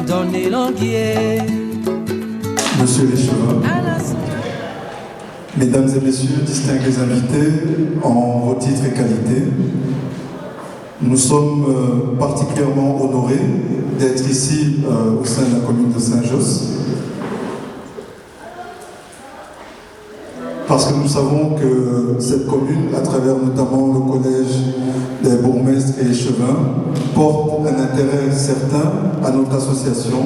donné l'anguier. Monsieur Léchevin, Mesdames et Messieurs, distingués invités en vos titres et qualités, nous sommes particulièrement honorés d'être ici au sein de la commune de Saint-Josse, parce que nous savons que cette commune, à travers notamment le collège des bourgmestres et échevins, porte un intérêt certain à notre association,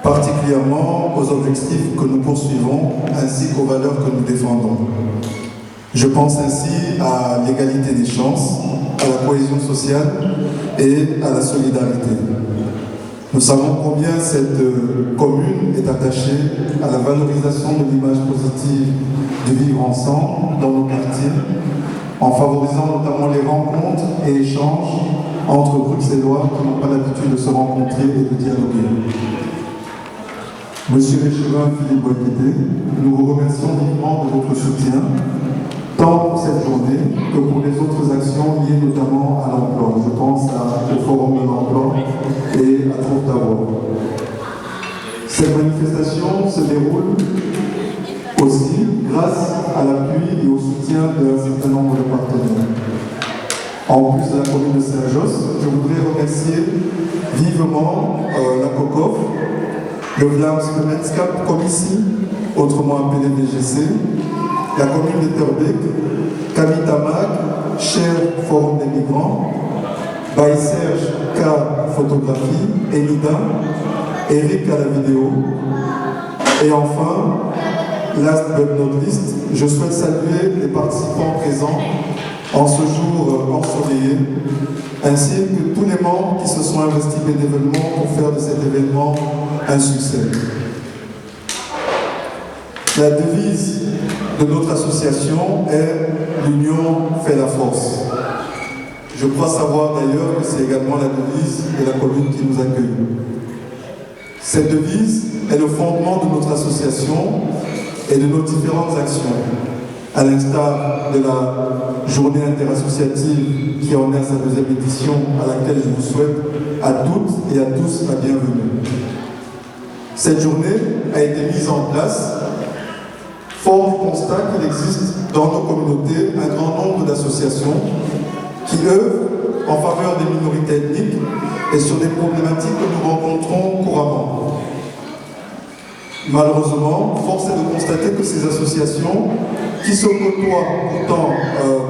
particulièrement aux objectifs que nous poursuivons ainsi qu'aux valeurs que nous défendons. Je pense ainsi à l'égalité des chances, à la cohésion sociale et à la solidarité. Nous savons combien cette commune est attachée à la valorisation de l'image positive du vivre ensemble dans nos quartiers, en favorisant notamment les rencontres et échanges entre Bruxellois qui n'ont pas l'habitude de se rencontrer et de dialoguer. Monsieur l'échevin Philippe Boyquété, nous vous remercions vivement de votre soutien, tant pour cette journée que pour les autres actions liées notamment à l'emploi. Je pense au Forum de l'emploi et à Troftavoie. Cette manifestation se déroule aussi grâce à l'appui et au soutien d'un certain nombre de partenaires. En plus de la commune de Saint-Josse, je voudrais remercier vivement la COCOF, le Vlaams Gemeenschap Commissie, autrement appelé VGC, la commune de Terbeek, Camille Tamag, Cher Forum des migrants, Baye Serge K Photographie, Enida, Eric à la vidéo. Et enfin, last but not least, je souhaite saluer les participants présents en ce jour ensoleillé, ainsi que tous les membres qui se sont investis bénévolement pour faire de cet événement un succès. La devise de notre association est « L'union fait la force ». Je crois savoir d'ailleurs que c'est également la devise de la commune qui nous accueille. Cette devise est le fondement de notre association et de nos différentes actions, à l'instar de la journée interassociative qui en est à sa deuxième édition, à laquelle je vous souhaite à toutes et à tous la bienvenue. Cette journée a été mise en place fort du constat qu'il existe dans nos communautés un grand nombre d'associations qui œuvrent en faveur des minorités ethniques et sur des problématiques que nous rencontrons couramment. Malheureusement, force est de constater que ces associations, qui se côtoient pourtant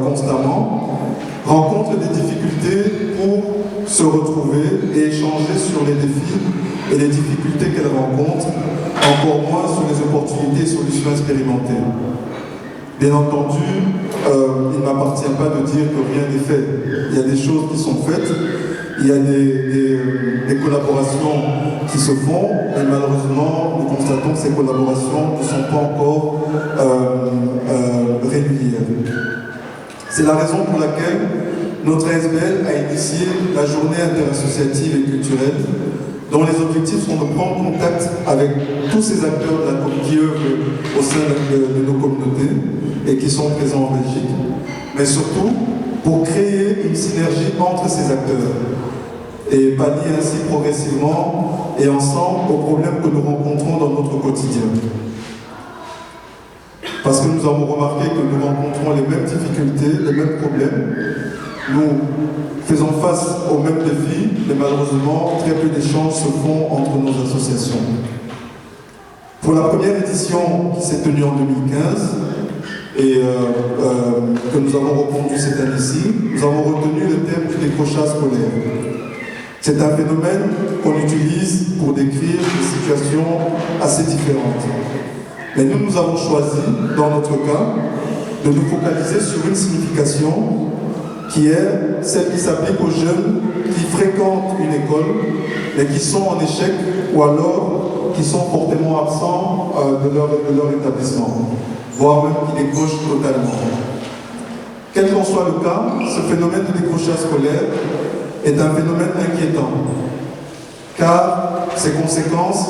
constamment, rencontrent des difficultés pour se retrouver et échanger sur les défis et les difficultés qu'elles rencontrent, encore moins sur les opportunités et solutions expérimentées. Bien entendu, il ne m'appartient pas de dire que rien n'est fait. Il y a des choses qui sont faites, il y a des collaborations qui se font, et malheureusement, nous constatons que ces collaborations ne sont pas encore régulières. C'est la raison pour laquelle notre ASBL a initié la journée interassociative et culturelle, dont les objectifs sont de prendre contact avec tous ces acteurs qui œuvrent au sein de nos communautés et qui sont présents en Belgique, mais surtout pour créer une synergie entre ces acteurs et pallier ainsi progressivement et ensemble aux problèmes que nous rencontrons dans notre quotidien. Parce que nous avons remarqué que nous rencontrons les mêmes difficultés, les mêmes problèmes. Nous faisons face aux mêmes défis, mais malheureusement, très peu d'échanges se font entre nos associations. Pour la première édition qui s'est tenue en 2015, et que nous avons reconduit cette année-ci, nous avons retenu le thème du décrochage scolaire. C'est un phénomène qu'on utilise pour décrire des situations assez différentes. Mais nous avons choisi, dans notre cas, de nous focaliser sur une signification qui est celle qui s'applique aux jeunes qui fréquentent une école, mais qui sont en échec ou alors qui sont fortement absents de leur établissement, voire même qui décrochent totalement. Quel qu'en soit le cas, ce phénomène de décrochage scolaire est un phénomène inquiétant, car ses conséquences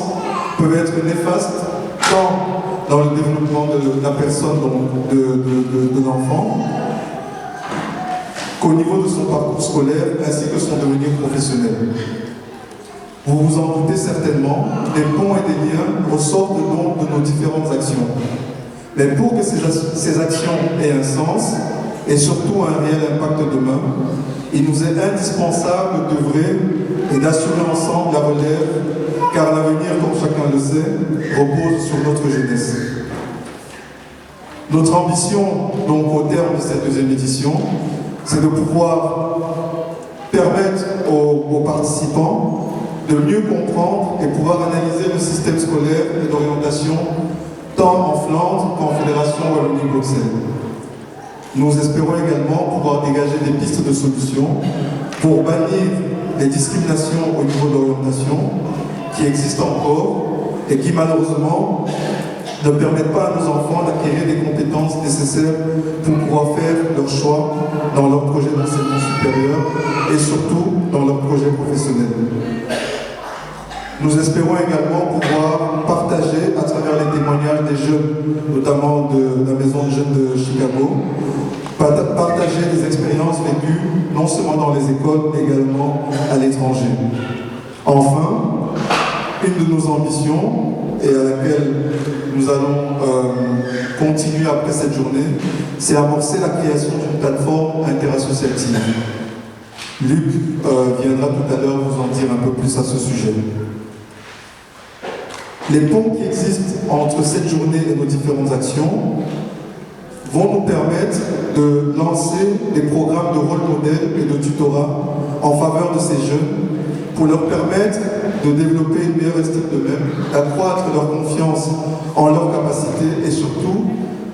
peuvent être néfastes tant dans le développement de la personne, de l'enfant, qu'au niveau de son parcours scolaire ainsi que son devenir professionnel. Vous vous en doutez certainement, des ponts et des liens ressortent donc de nos différentes actions. Mais pour que ces actions aient un sens, et surtout un réel impact demain, il nous est indispensable d'œuvrer et d'assurer ensemble la relève, car l'avenir, comme chacun le sait, repose sur notre jeunesse. Notre ambition, donc au terme de cette deuxième édition, c'est de pouvoir permettre aux participants de mieux comprendre et pouvoir analyser le système scolaire et d'orientation tant en Flandre qu'en Fédération Wallonie-Bruxelles. Nous espérons également pouvoir dégager des pistes de solutions pour bannir les discriminations au niveau de l'orientation qui existent encore et qui malheureusement ne permettent pas à nos enfants d'acquérir des compétences nécessaires pour pouvoir faire leur choix dans leur projet d'enseignement supérieur et surtout dans leur projet professionnel. Nous espérons également pouvoir partager à travers les témoignages des jeunes, notamment de la Maison de jeunes de Chicago, partager des expériences vécues non seulement dans les écoles, mais également à l'étranger. Enfin, une de nos ambitions, et à laquelle nous allons continuer après cette journée, c'est amorcer la création d'une plateforme interassociative. Luc viendra tout à l'heure vous en dire un peu plus à ce sujet. Les ponts qui existent entre cette journée et nos différentes actions vont nous permettre de lancer des programmes de rôle modèle et de tutorat en faveur de ces jeunes pour leur permettre de développer une meilleure estime d'eux-mêmes, d'accroître leur confiance en leurs capacités et surtout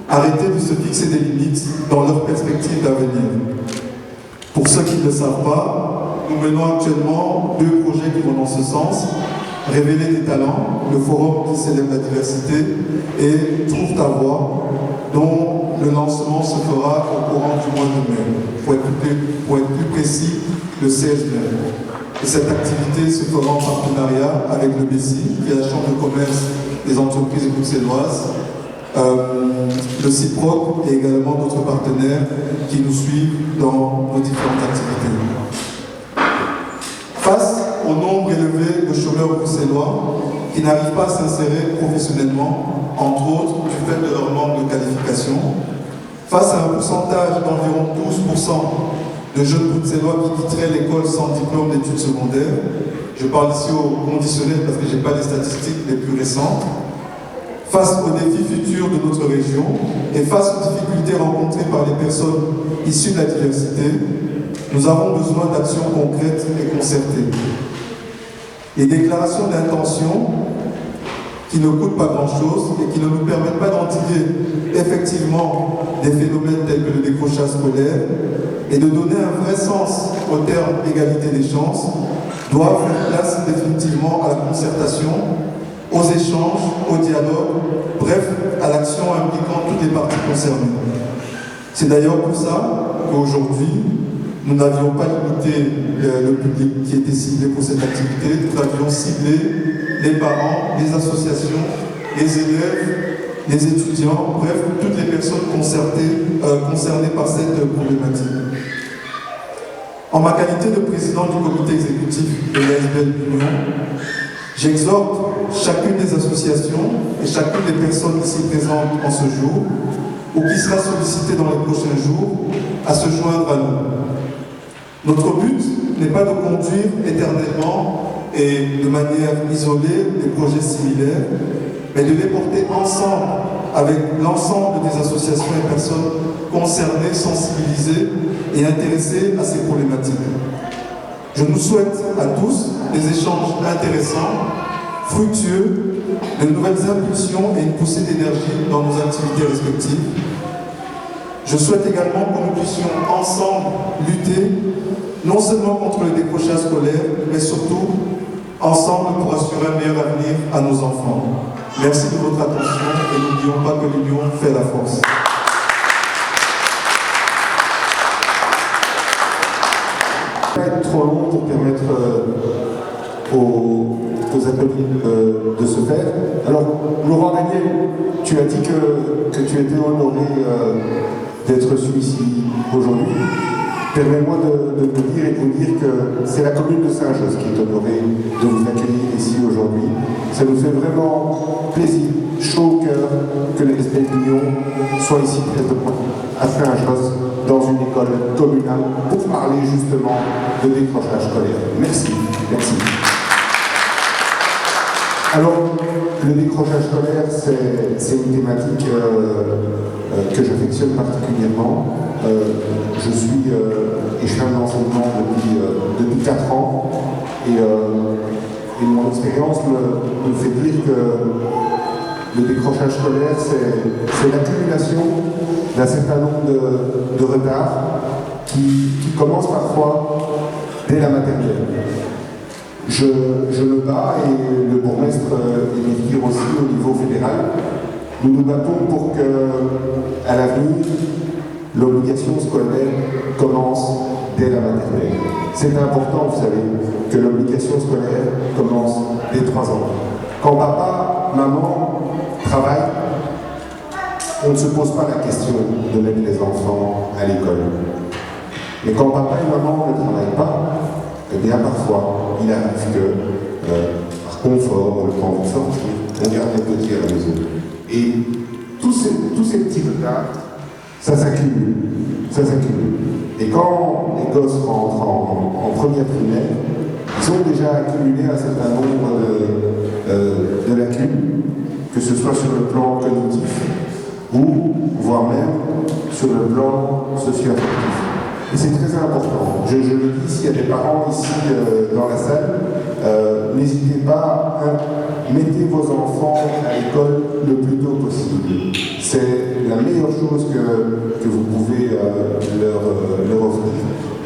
arrêter de se fixer des limites dans leur perspective d'avenir. Pour ceux qui ne le savent pas, nous menons actuellement 2 projets qui vont dans ce sens. Révéler des talents, le forum qui célèbre la diversité et Trouve ta voix, dont le lancement se fera au courant du mois de mai, pour être plus précis, le 16 mai. Et cette activité se fera en partenariat avec le BESI, qui est la Chambre de commerce des entreprises bruxelloises, le CIPROC et également d'autres partenaires qui nous suivent dans nos différentes activités. Face au nombre élevé de chômeurs bruxellois qui n'arrivent pas à s'insérer professionnellement, entre autres du fait de leur manque de qualification, face à un pourcentage d'environ 12% de jeunes bruxellois qui quitteraient l'école sans diplôme d'études secondaires, je parle ici au conditionnel parce que je n'ai pas les statistiques les plus récentes, face aux défis futurs de notre région et face aux difficultés rencontrées par les personnes issues de la diversité, nous avons besoin d'actions concrètes et concertées. Les déclarations d'intention qui ne coûtent pas grand-chose et qui ne nous permettent pas d'endiguer effectivement des phénomènes tels que le décrochage scolaire et de donner un vrai sens au terme d'égalité des chances, doivent faire place définitivement à la concertation, aux échanges, au dialogue, bref, à l'action impliquant toutes les parties concernées. C'est d'ailleurs pour ça qu'aujourd'hui, nous n'avions pas limité le public qui était ciblé pour cette activité, nous avions ciblé les parents, les associations, les élèves, les étudiants, bref, toutes les personnes concernées par cette problématique. En ma qualité de président du comité exécutif de l'ASBL Union, j'exhorte chacune des associations et chacune des personnes ici présentes en ce jour, ou qui sera sollicitée dans les prochains jours, à se joindre à nous. Notre but n'est pas de conduire éternellement et de manière isolée des projets similaires, mais de les porter ensemble avec l'ensemble des associations et personnes concernées, sensibilisées et intéressées à ces problématiques. Je nous souhaite à tous des échanges intéressants, fructueux, de nouvelles impulsions et une poussée d'énergie dans nos activités respectives. Je souhaite également que nous puissions ensemble lutter non seulement contre le décrochage scolaire, mais surtout ensemble pour assurer un meilleur avenir à nos enfants. Merci de votre attention et n'oublions pas que l'union fait la force. Ça va être trop long pour permettre aux ateliers de se faire. Alors, Laurent Daniel, tu as dit que tu étais honoré d'être celui-ci aujourd'hui. Permettez-moi de vous dire et de vous dire que c'est la commune de Saint-Josse qui est honorée de vous accueillir ici aujourd'hui. Ça nous fait vraiment plaisir, chaud au cœur, que les SBL Lyon soient ici présents à Saint-Josse, dans une école communale, pour parler justement de décrochage scolaire. Merci. Merci. Alors, le décrochage scolaire, c'est une thématique que j'affectionne particulièrement. Je suis échevin d'enseignement depuis 4 ans et mon expérience me fait dire que le décrochage scolaire, c'est l'accumulation d'un certain nombre de retards qui commencent parfois dès la maternelle. Je me bats, et le bourgmestre est dire aussi au niveau fédéral, nous nous battons pour que, à l'avenir, l'obligation scolaire commence dès la maternelle. C'est important, vous savez, que l'obligation scolaire commence dès 3 ans. Quand papa, maman travaillent, on ne se pose pas la question de mettre les enfants à l'école. Mais quand papa et maman ne travaillent pas, eh bien parfois, il arrive que, par confort, on le prend pour sortir, on garde les petits à la maison. Et tous ces petits retards, ça s'accumule. Et quand les gosses rentrent en première primaire, ils ont déjà accumulé un certain nombre de lacunes, que ce soit sur le plan cognitif ou, voire même, sur le plan socio-affectif. Et c'est très important. Je le dis, s'il y a des parents ici dans la salle, n'hésitez pas, mettez vos enfants à l'école le plus tôt possible. C'est la meilleure chose que vous pouvez leur offrir.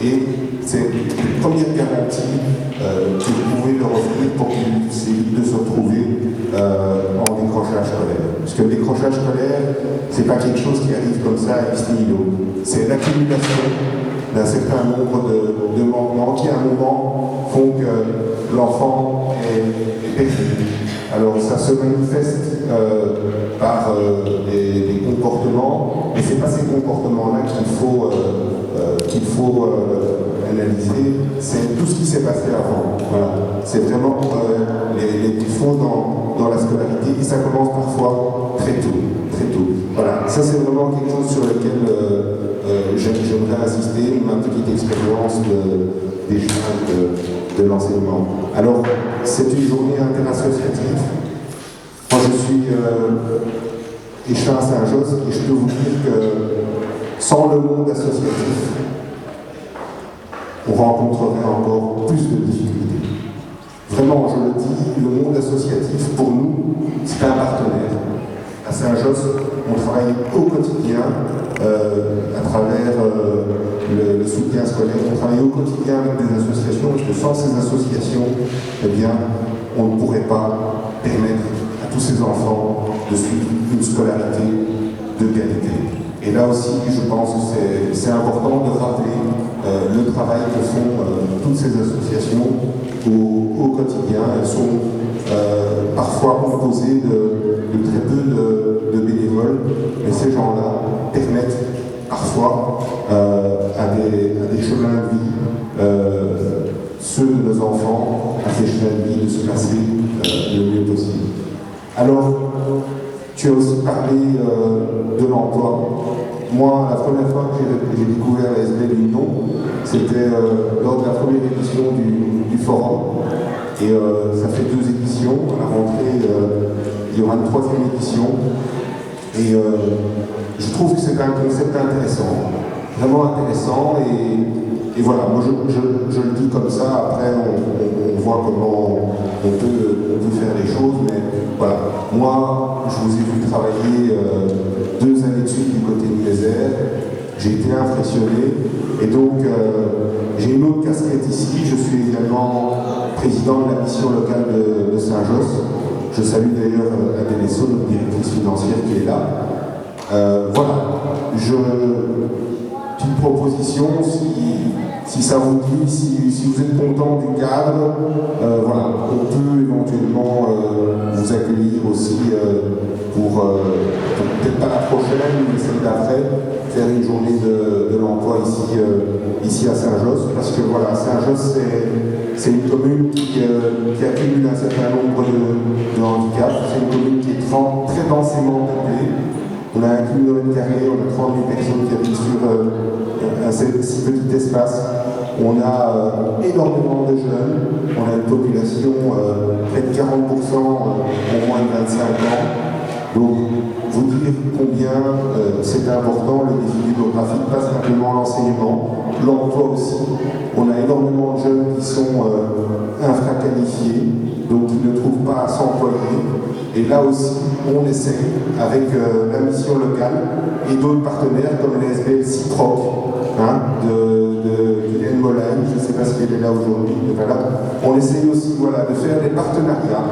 Et c'est une première garantie que vous pouvez leur offrir pour qu'ils puissent de se retrouver en décrochage scolaire. Parce que le décrochage scolaire, c'est pas quelque chose qui arrive comme ça ex nihilo. C'est l'accumulation d'un certain nombre de manquements qui, à un moment, font que l'enfant est perdu. Alors, ça se manifeste par des comportements, mais ce n'est pas ces comportements-là qu'il faut analyser, c'est tout ce qui s'est passé avant. Voilà. C'est vraiment les défauts dans la scolarité, et ça commence parfois très tôt. Voilà, ça c'est vraiment quelque chose sur lequel j'aimerais insister, ma petite expérience de l'enseignement. Alors, c'est une journée interassociative. Moi je suis échevin à Saint-Josse, et je peux vous dire que sans le monde associatif, on rencontrerait encore plus de difficultés. Vraiment, je le dis, le monde associatif, pour nous, c'est un partenaire. À Saint-Josse, on travaille au quotidien à travers le soutien scolaire. On travaille au quotidien avec des associations, parce que sans ces associations, eh bien, on ne pourrait pas permettre à tous ces enfants de suivre une scolarité de qualité. Et là aussi, je pense que c'est important de rappeler le travail que font toutes ces associations au quotidien. Elles sont parfois composées de très peu de bénévoles, mais ces gens-là permettent parfois à des chemins de vie, ceux de nos enfants, à ces chemins de vie, de se passer le mieux possible. Alors, tu as aussi parlé de l'emploi. Moi, la première fois que j'ai découvert la SBL Lyon, c'était lors de la première édition du forum. Et ça fait 2 éditions. À la rentrée, il y aura une 3e édition. Et je trouve que c'est un concept intéressant, vraiment intéressant. Et voilà, moi je le dis comme ça. Après, on voit comment on peut faire les choses. Mais voilà, moi, je vous ai vu travailler 2 années de suite du côté de Mézère. J'ai été impressionné. Et donc, j'ai une autre casquette ici. Je suis également président de la mission locale de Saint-Josse. Je salue d'ailleurs Adèle Esso, notre directrice financière, qui est là. Voilà, petite proposition, si ça vous dit, si vous êtes content du cadre, voilà, on peut éventuellement vous accueillir aussi pour peut-être pas la prochaine, mais celle d'après, faire une journée de l'emploi ici à Saint-Josse, parce que voilà, Saint-Josse c'est une commune qui accumule un certain nombre de handicaps, c'est une commune qui est très densément peuplée. On a 1 km², on a 30 000 personnes qui habitent sur un si petit espace. On a énormément de jeunes, on a une population près de 40% au moins de 25 ans. Donc, vous dire combien c'est important le défi démographique, pas simplement l'enseignement, l'emploi aussi. On a énormément de jeunes qui sont infraqualifiés, donc qui ne trouvent pas à s'employer. Et là aussi, on essaie, avec la mission locale et d'autres partenaires comme l'SBL Ciproc, de Guylaine Molin, je ne sais pas si elle est là aujourd'hui, voilà. On essaye aussi de faire des partenariats.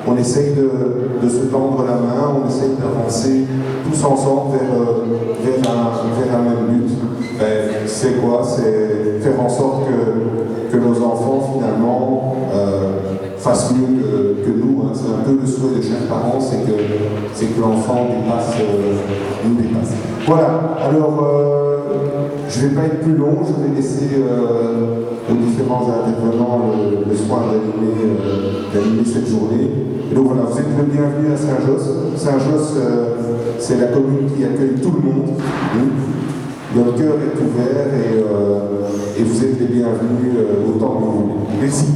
On essaye de se tendre la main, on essaye d'avancer tous ensemble vers un même but. C'est quoi? C'est faire en sorte que nos enfants, finalement, fassent mieux que nous. Hein. C'est un peu le souhait de chaque parent, c'est que l'enfant nous dépasse. Voilà, alors je ne vais pas être plus long, je vais laisser aux différents intervenants le soin d'animer cette journée. Et donc voilà, vous êtes le bienvenu à Saint-Josse. Saint-Josse, c'est la commune qui accueille tout le monde. Notre cœur est ouvert et vous êtes les bienvenus autant que vous voulez. Merci.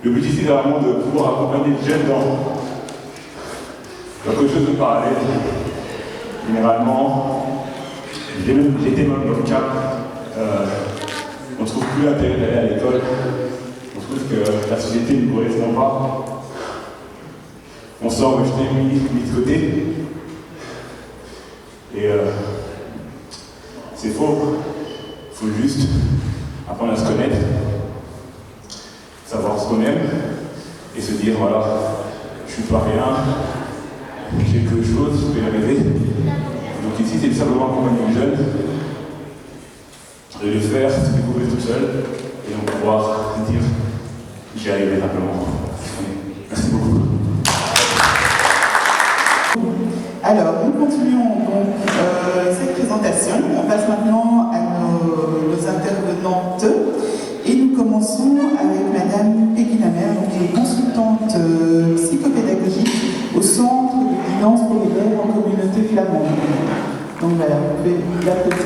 L'objectif c'est vraiment de pouvoir accompagner les jeunes dans quelque chose de parallèle. Généralement, j'étais même dans le cas, on ne trouve plus l'intérêt d'aller à l'école, on trouve que la société ne correspond pas, on se sent rejeté, mis de côté. Et c'est faux, il faut juste apprendre à se connaître, savoir ce qu'on aime et se dire voilà, je suis pas rien, j'ai quelque chose, je vais rêver. Donc ici c'est simplement accompagner les jeunes, de les faire se découvrir tout seul et donc pouvoir se dire j'y arriverai simplement. Merci beaucoup. Alors, nous continuons donc cette présentation. On passe maintenant à nos intervenantes et nous commençons avec Madame Peggy Lamer, qui est consultante psychopédagogique au Centre de guidance pour élèves en communauté flamande. Donc voilà, vous pouvez l'applaudir.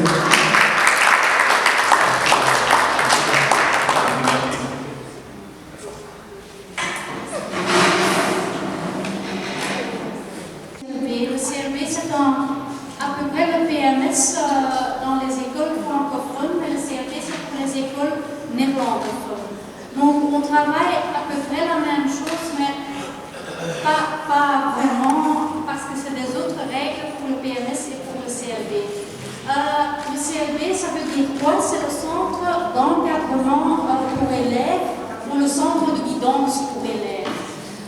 Dans les écoles francophones, mais le CRP c'est pour les écoles néerlandophones. Donc on travaille à peu près la même chose, mais pas vraiment, parce que c'est des autres règles pour le PMS et pour le CLB. Le CLB, ça veut dire quoi? C'est le centre d'encadrement pour élèves, ou le centre de guidance pour élèves.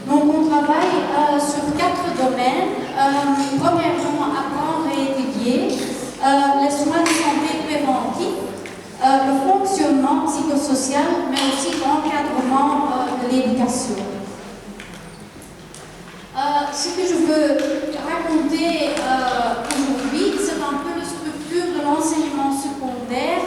Donc on travaille sur 4 domaines. Premièrement, apprendre et étudier, les soins de santé préventifs, le fonctionnement psychosocial, mais aussi l'encadrement de l'éducation. Ce que je veux raconter aujourd'hui, c'est un peu la structure de l'enseignement secondaire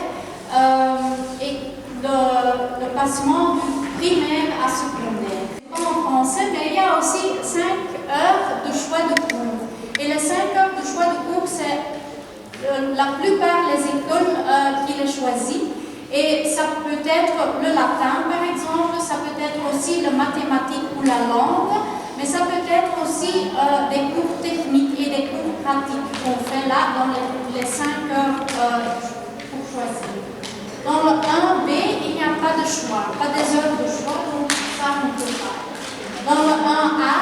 et le passement du primaire à secondaire. En français, mais il y a aussi 5 heures de choix de cours. Et les 5 heures de choix de cours, c'est la plupart des écoles qui les choisissent. Et ça peut être le latin, par exemple, ça peut être aussi le mathématique ou la langue, mais ça peut être aussi des cours techniques et des cours pratiques qu'on fait là dans les 5 heures pour choisir. Dans le 1B, il n'y a pas de choix, pas des heures de choix, donc ça on peut pas. Dans le 1A,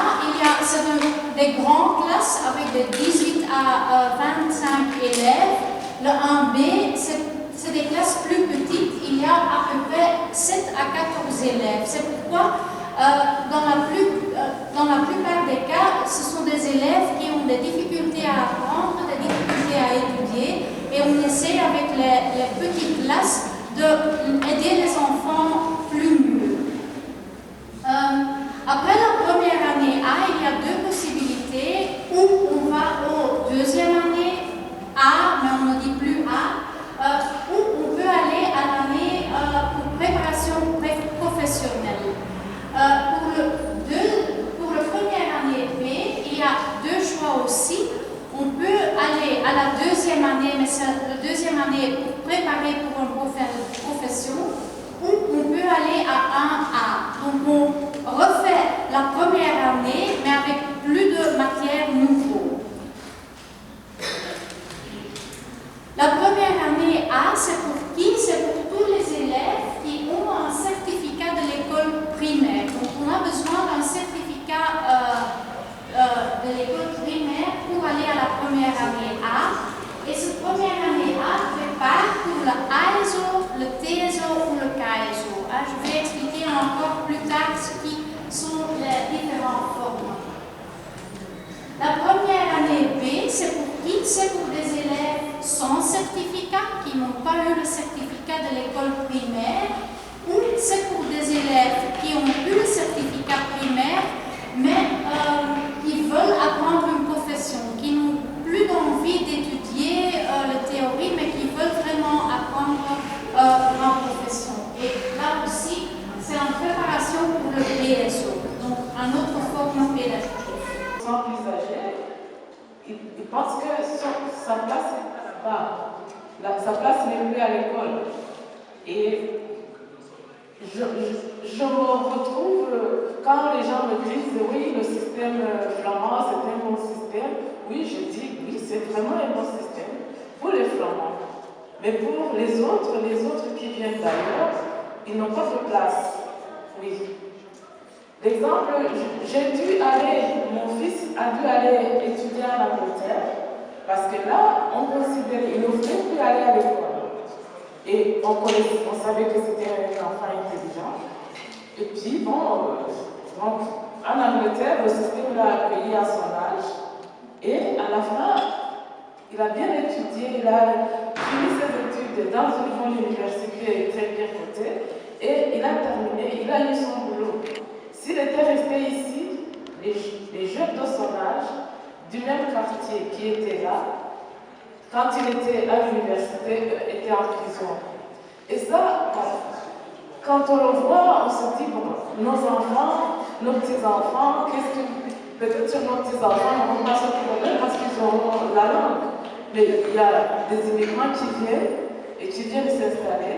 c'est des grandes classes avec de 18 à 25 élèves. Le 1B, c'est des classes plus petites, il y a à peu près 7 à 14 élèves. C'est pourquoi, dans la plupart des cas, ce sont des élèves qui ont des difficultés à apprendre, des difficultés à étudier, et on essaie avec les petites classes d'aider les enfants plus mieux. Après la première année A, il y a 2 possibilités, où on va au 2e année A, mais on ne dit plus A, où on peut aller à l'année pour préparation professionnelle. Pour la première année B, il y a 2 choix aussi. On peut aller à la 2e année, mais c'est la 2e année pour préparer pour une profession, ou on peut aller à 1A. Donc on refait la première année, mais avec plus de matières nouveaux. La première année A, c'est pour qui? C'est pour tous les élèves qui ont un certificat de l'école primaire. Donc on a besoin d'un certificat de l'école primaire pour aller à la première année A. Et cette première année A prépare pour le AESO, le TESO ou le KESO. Je vais expliquer encore plus tard ce qui sont les différentes formes. La première année B, c'est pour qui? C'est pour des élèves sans certificat, qui n'ont pas eu le certificat de l'école primaire, ou c'est pour des élèves qui ont eu le certificat primaire, mais qui veulent apprendre une profession, qui n'ont plus d'envie d'étudier la théorie, mais qui veulent vraiment apprendre leur profession. Et là aussi, c'est en préparation pour le PSO, donc un autre forme pédagogique. Sans plus âgé, il pense que sa place n'est pas, sa place n'est plus à l'école. Et je me retrouve quand les gens me disent oui, le système flamand c'est un bon système, oui, je dis oui, c'est vraiment un bon système pour les Flamands. Mais pour les autres qui viennent d'ailleurs, ils n'ont pas de place. Oui. L'exemple, mon fils a dû aller étudier en Angleterre, parce que là, on considérait, il n'osait plus aller à l'école. Et on savait que c'était un enfant intelligent. Et puis, bon, en Angleterre, le système l'a accueilli à son âge. Et à la fin, il a bien étudié, il a fini ses études dans une bonne université très bien cotée. Et il a terminé, il a eu son boulot. S'il était resté ici, les jeunes de son âge, du même quartier qui étaient là, quand il était à l'université, étaient en prison. Et ça, quand on le voit, on se dit, bon, nos enfants, nos petits-enfants, peut-être nos petits-enfants n'auront pas ce problème parce qu'ils auront la langue. Mais il y a des immigrants qui viennent s'installer,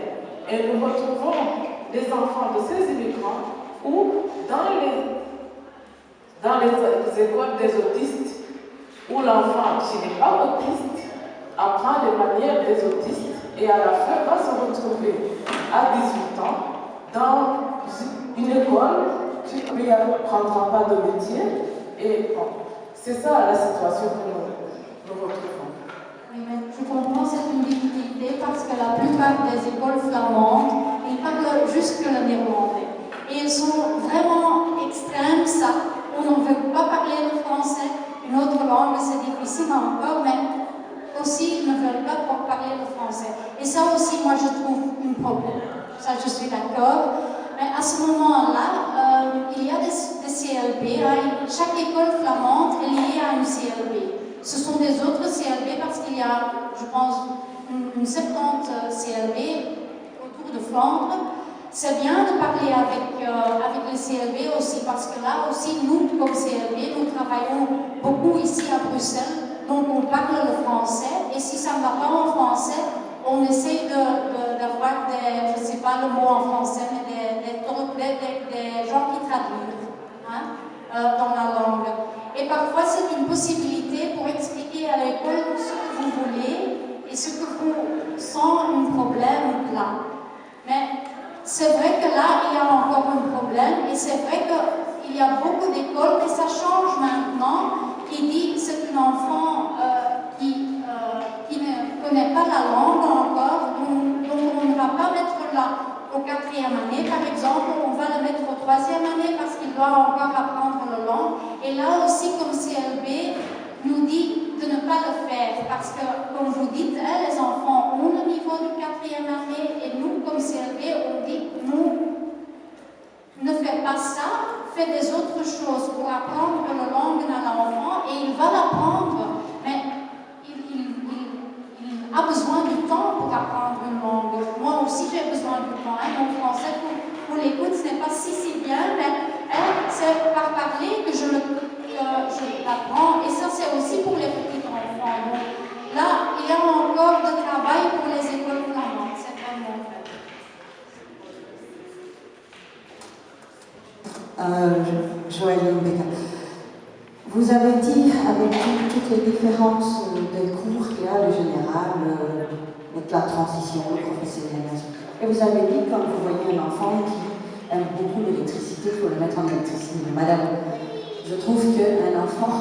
et nous retrouvons des enfants de ces immigrants ou dans les écoles des autistes, où l'enfant qui n'est pas autiste apprend les manières des autistes et à la fin va se retrouver à 18 ans dans une école qui ne lui apprendra pas de métier. Et bon, c'est ça la situation que nous retrouvons. Oui, mais je comprends, c'est une difficulté parce que la plupart des écoles flamandes, ils parlent juste que le néerlandais. Et ils sont vraiment extrêmes, ça. On ne veut pas parler le français. Une autre langue, c'est difficile encore, mais aussi, ils ne veulent pas parler le français. Et ça aussi, moi, je trouve un problème. Ça, je suis d'accord. Mais à ce moment-là, il y a des CLB. Hein. Chaque école flamande est liée à une CLB. Ce sont des autres CLB parce qu'il y a, je pense, une 70 CLB autour de Flandre. C'est bien de parler avec les CLB aussi parce que là aussi, nous, comme CLB, nous travaillons beaucoup ici à Bruxelles. Donc on parle le français et si ça ne va pas en français, on essaie d'avoir des, je ne sais pas le mot en français, mais des gens qui traduisent dans la langue. Et parfois c'est une possibilité pour expliquer à l'école ce que vous voulez et ce que vous sentez un problème là. Mais c'est vrai que là il y a encore un problème et c'est vrai qu'il y a beaucoup d'écoles et ça change maintenant. Qui dit c'est un enfant qui ne connaît pas la langue encore, donc on ne va pas mettre là au 4e année, par exemple, on va le mettre au 3e année parce qu'il doit encore apprendre la langue. Et là aussi, comme CLB nous dit de ne pas le faire parce que, comme vous dites, les enfants ont le niveau du 4e année et nous, comme CLB, on dit nous, ne faites pas ça. Fait des autres choses pour apprendre la langue à l'enfant et il va l'apprendre, mais il a besoin du temps pour apprendre une langue. Moi aussi j'ai besoin du temps. Mon français pour l'écoute ce n'est pas si bien, mais c'est par parler que je l'apprends et ça c'est aussi pour les petits enfants. Donc là il y a encore de travail pour les écoles flamandes, c'est vraiment fait. Joëlle Mbeka. Vous avez dit, avec toutes les différences des cours qu'il y a, le général, la transition, le professionnel, et vous avez dit, quand vous voyez un enfant qui aime beaucoup l'électricité, il faut le mettre en électricité. Madame, je trouve qu'un enfant,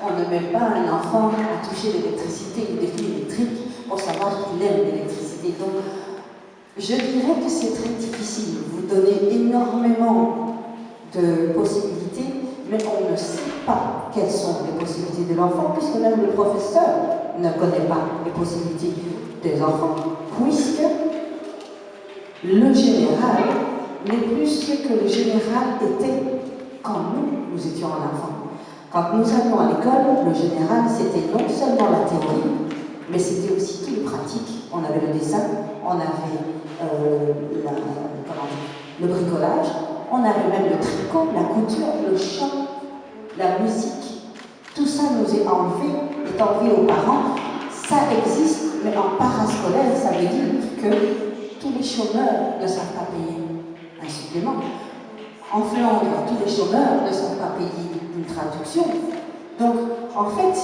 on ne met pas un enfant à toucher l'électricité ou des fils électriques pour savoir qu'il aime l'électricité. Donc, je dirais que c'est très difficile. Vous donnez énormément de possibilités, mais on ne sait pas quelles sont les possibilités de l'enfant, puisque même le professeur ne connaît pas les possibilités des enfants, puisque le général n'est plus ce que le général était quand nous étions enfants. Quand nous allions à l'école, le général, c'était non seulement la théorie, mais c'était aussi tout le pratique. On avait le dessin, on avait le bricolage, on avait même le tricot, la couture, le chant, la musique. Tout ça nous est enlevé aux parents. Ça existe, mais en parascolaire, ça veut dire que tous les chômeurs ne savent pas payer un supplément. En Flandre, tous les chômeurs ne sont pas payés d'une traduction. Donc, en fait,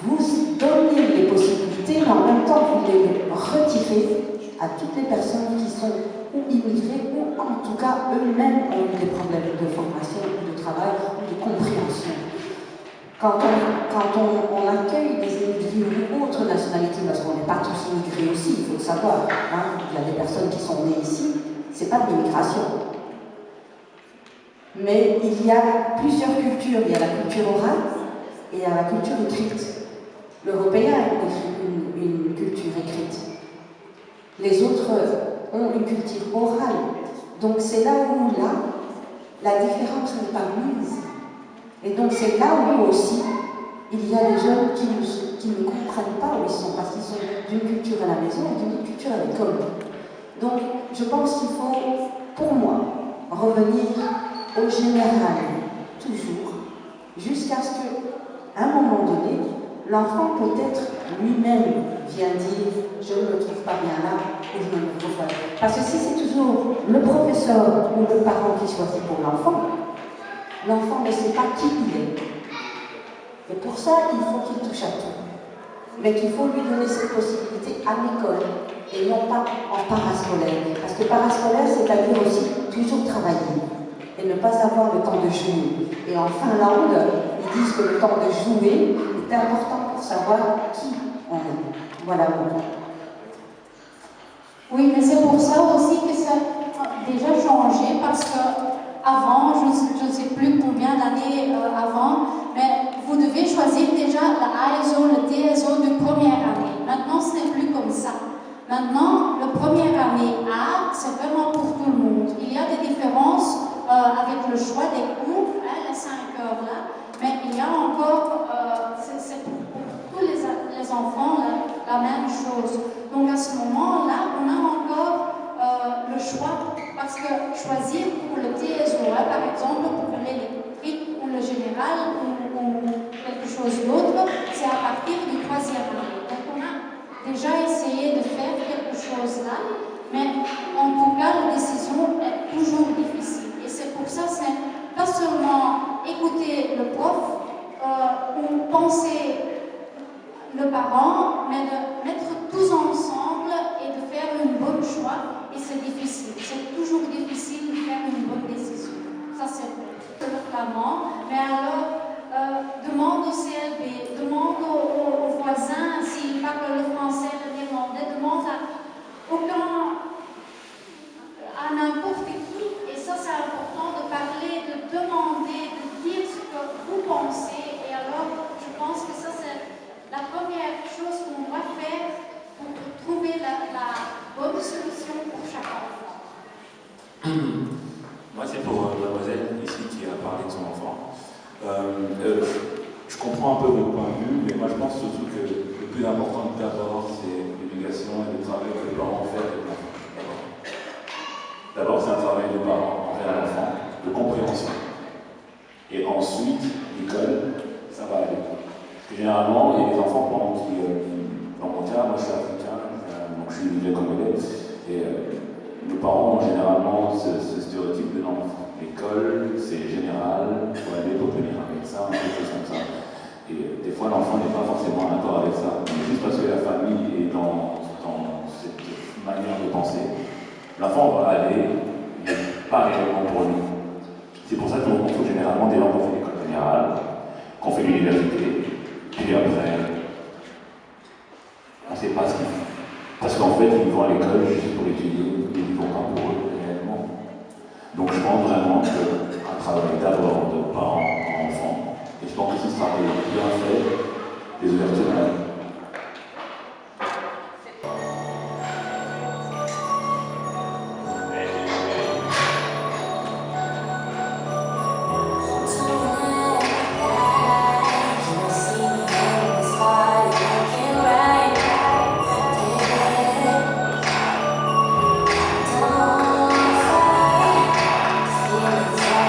vous donnez les possibilités, mais en même temps, vous les retirez à toutes les personnes qui sont ou immigrés, ou en tout cas eux-mêmes ont eu des problèmes de formation, ou de travail, ou de compréhension. Quand on accueille des immigrés ou autres nationalités, parce qu'on n'est pas tous immigrés aussi, il faut le savoir, hein, il y a des personnes qui sont nées ici, c'est pas de l'immigration. Mais il y a plusieurs cultures, il y a la culture orale et il y a la culture écrite. L'Européen a une culture écrite. Les autres ont une culture orale. Donc c'est là où, la différence n'est pas mise. Et donc c'est là où aussi, il y a des jeunes qui ne comprennent pas où ils sont, parce qu'ils sont d'une culture à la maison et d'une autre culture à l'école. Donc je pense qu'il faut, pour moi, revenir au général, toujours, jusqu'à ce qu'à un moment donné, l'enfant peut-être lui-même vient dire « je ne me trouve pas bien là » ou « je ne me trouve pas bien ». Parce que si c'est toujours le professeur ou le parent qui choisit pour l'enfant, l'enfant ne sait pas qui il est. Et pour ça, il faut qu'il touche à tout. Mais qu'il faut lui donner cette possibilité à l'école et non pas en parascolaire. Parce que parascolaire, c'est-à-dire aussi toujours travailler et ne pas avoir le temps de jouer. Et en Finlande, ils disent que le temps de jouer est important pour savoir qui on est. Voilà. Oui, mais c'est pour ça aussi que ça a déjà changé, parce que avant, je ne sais plus combien d'années avant, mais vous devez choisir déjà la ASO, le TSO de première année. Maintenant, ce n'est plus comme ça. Maintenant, le première année A, c'est vraiment pour tout le monde. Il y a des différences avec le choix des cours, hein, les 5 heures là, mais il y a encore, c'est pour tous les enfants la même chose. Donc à ce moment-là, on a encore le choix, parce que choisir pour le TSO, hein, par exemple, pour l'électrique ou le général ou quelque chose d'autre, c'est à partir du 3e année. Donc on a déjà essayé de faire quelque chose là, mais en tout cas, la décision est toujours difficile. Et c'est pour ça, c'est pas seulement écouter le prof ou penser le parent, mais de mettre tous ensemble et de faire une bonne choix. Et c'est difficile. C'est toujours difficile de faire une bonne décision. Ça, c'est vrai. Le flamand, mais alors, demande au CLB, demande aux voisins s'ils parlent le français, le néerlandais, demande à n'importe qui. Et ça, c'est important de parler, de demander, de dire ce que vous pensez. Et alors, je pense que ça, c'est la première chose qu'on doit faire pour trouver la bonne solution pour chaque enfant. Moi, c'est pour mademoiselle ici qui a parlé de son enfant. Je comprends un peu votre point de vue, mais moi je pense surtout que le plus important d'abord, c'est l'éducation et le travail que les parents font avec l'enfant. D'abord, c'est un travail de parents envers l'enfant, de compréhension. Et ensuite, l'école, ça va aller. Parce que généralement, il y a des enfants qui, dans mon cas, moi je suis africain, donc je suis immigré congolais, et nos parents ont généralement ce stéréotype de non, l'école, c'est général, il faut aller obtenir un médecin, quelque chose comme ça. Et des fois, l'enfant n'est pas forcément en accord avec ça. Mais juste parce que la famille est dans cette manière de penser, l'enfant va aller, mais pas réellement pour lui. C'est pour ça qu'on trouve généralement des gens qui ont fait l'école générale, qu'on fait l'université, puis après, on ne sait pas ce qu'ils font. Parce qu'en fait, ils vont à l'école juste pour étudier, et ils ne vont pas pour eux réellement. Donc je pense vraiment qu'un travail d'abord de parents à enfants, et je pense que ce sera bien fait, des ouvertures à la vie. Feelings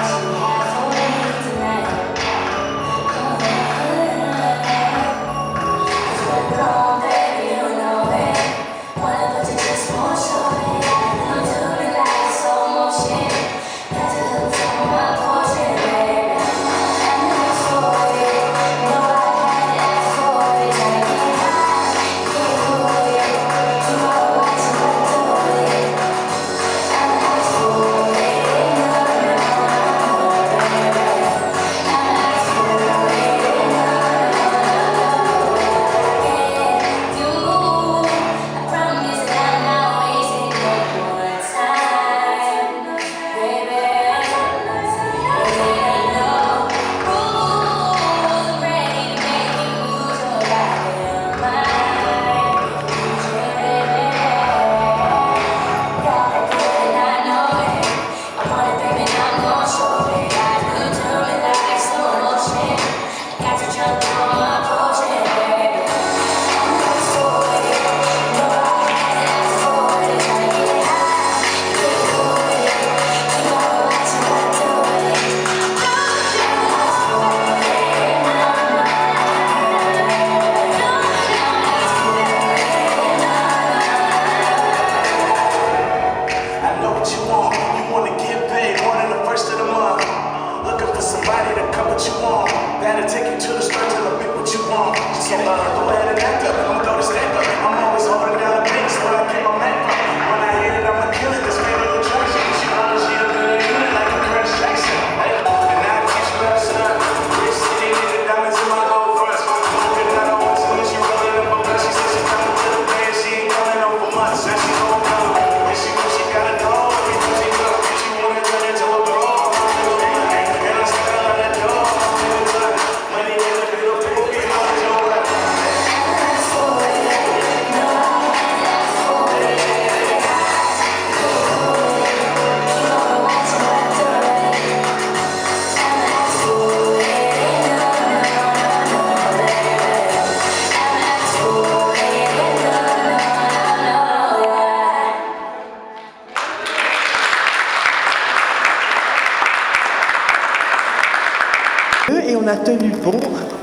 on a tenu bon.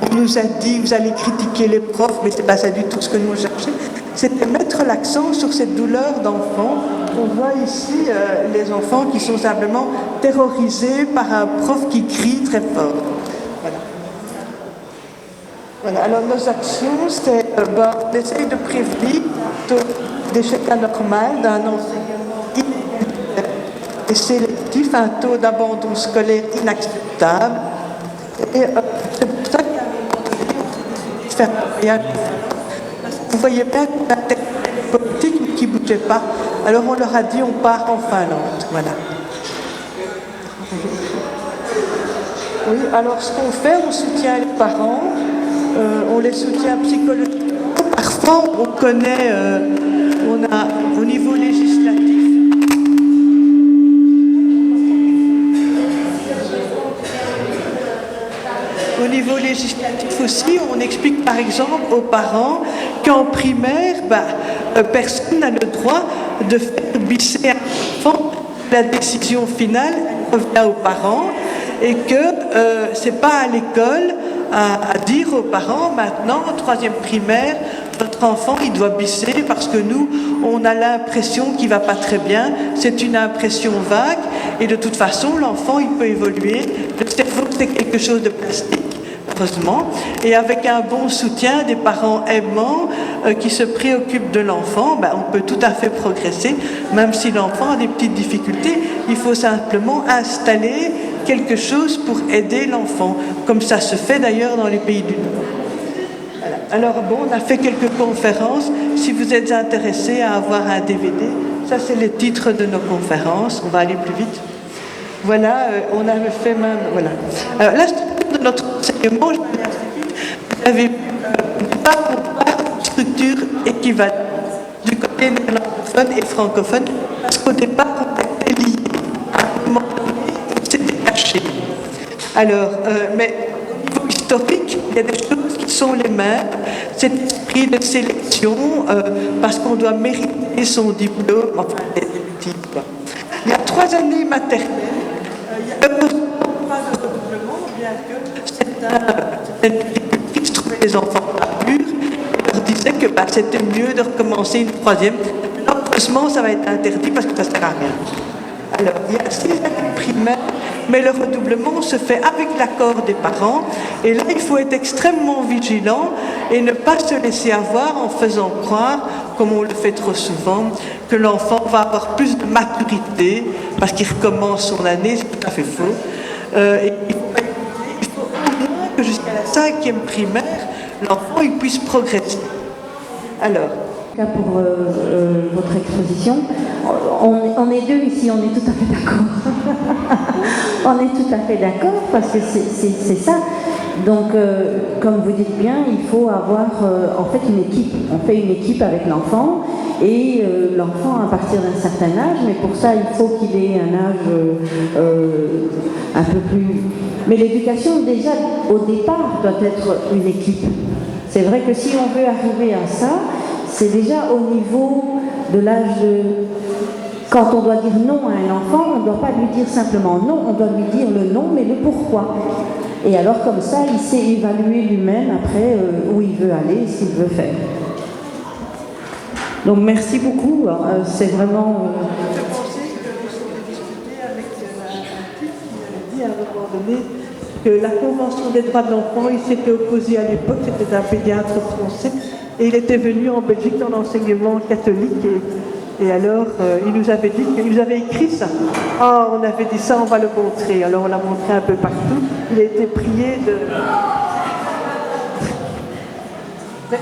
On nous a dit, vous allez critiquer les profs, mais c'est pas ça du tout ce que nous cherchions. C'était mettre l'accent sur cette douleur d'enfant. On voit ici les enfants qui sont simplement terrorisés par un prof qui crie très fort. Voilà. Voilà. Alors nos actions, c'est on essaye de prévenir d'échec anormal d'un enseignement inégalitaire et sélectif, un taux d'abandon scolaire inacceptable. Et c'est pour ça qu'il y a un faire rien. Vous voyez bien qu'on a une politique qui ne bougeait pas. Alors on leur a dit on part en Finlande. Voilà. Oui, alors ce qu'on fait, on soutient les parents, on les soutient psychologiquement. Parfois on connaît, on a au niveau législatif. Au niveau législatif aussi, on explique par exemple aux parents qu'en primaire, personne n'a le droit de faire bisser un enfant. La décision finale revient aux parents et que c'est pas à l'école à dire aux parents maintenant, en 3e primaire, votre enfant il doit bisser parce que nous, on a l'impression qu'il va pas très bien. C'est une impression vague et de toute façon, l'enfant il peut évoluer. Le cerveau c'est quelque chose de plastique. Et avec un bon soutien des parents aimants qui se préoccupent de l'enfant, on peut tout à fait progresser, même si l'enfant a des petites difficultés. Il faut simplement installer quelque chose pour aider l'enfant, comme ça se fait d'ailleurs dans les pays du Nord. Voilà. Alors bon, on a fait quelques conférences. Si vous êtes intéressés à avoir un DVD, ça c'est les titres de nos conférences. On va aller plus vite. Voilà, on avait fait même... Voilà. Alors là, de notre enseignement, je vous avez vu une structure équivalente du côté néerlandophone et francophone, parce qu'au départ, on était liés. À un moment donné, on s'était caché. Alors, mais au niveau historique, il y a des choses qui sont les mêmes. Cet esprit de sélection, parce qu'on doit mériter son diplôme, enfin, des petits, quoi. Il y a 3 années maternelles. Il y a heureusement pas de redoublement, bien que certaines directrices trouvaient les enfants pas mûrs et leur disaient que c'était mieux de recommencer une 3e. Heureusement, ça va être interdit parce que ça ne sert à rien. Alors, il y a 6 années primaires, mais le redoublement se fait avec l'accord des parents. Et là, il faut être extrêmement vigilant et ne pas se laisser avoir en faisant croire, comme on le fait trop souvent, que l'enfant va avoir plus de maturité parce qu'il recommence son année, c'est tout à fait faux. Et il faut au moins que jusqu'à la 5e primaire, l'enfant il puisse progresser. Alors, pour votre exposition. On est 2 ici, on est tout à fait d'accord. On est tout à fait d'accord parce que c'est ça. Donc, comme vous dites bien, il faut avoir en fait une équipe. On fait une équipe avec l'enfant et l'enfant à partir d'un certain âge, mais pour ça, il faut qu'il ait un âge un peu plus... Mais l'éducation, déjà, au départ, doit être une équipe. C'est vrai que si on veut arriver à ça, c'est déjà au niveau de l'âge de... Quand on doit dire non à un enfant, on ne doit pas lui dire simplement non, on doit lui dire le non, mais le pourquoi. Et alors comme ça, il sait évaluer lui-même après où il veut aller, ce qu'il veut faire. Donc merci beaucoup, c'est vraiment... Je pensais que j'ai discuté avec un type qui avait dit à un moment donné que la Convention des droits de l'enfant, il s'était opposé à l'époque, c'était un pédiatre français, et il était venu en Belgique dans l'enseignement catholique, et alors il nous avait dit, il nous avait écrit ça. Ah, on avait dit ça, on va le montrer. Alors on l'a montré un peu partout. Il a été prié de...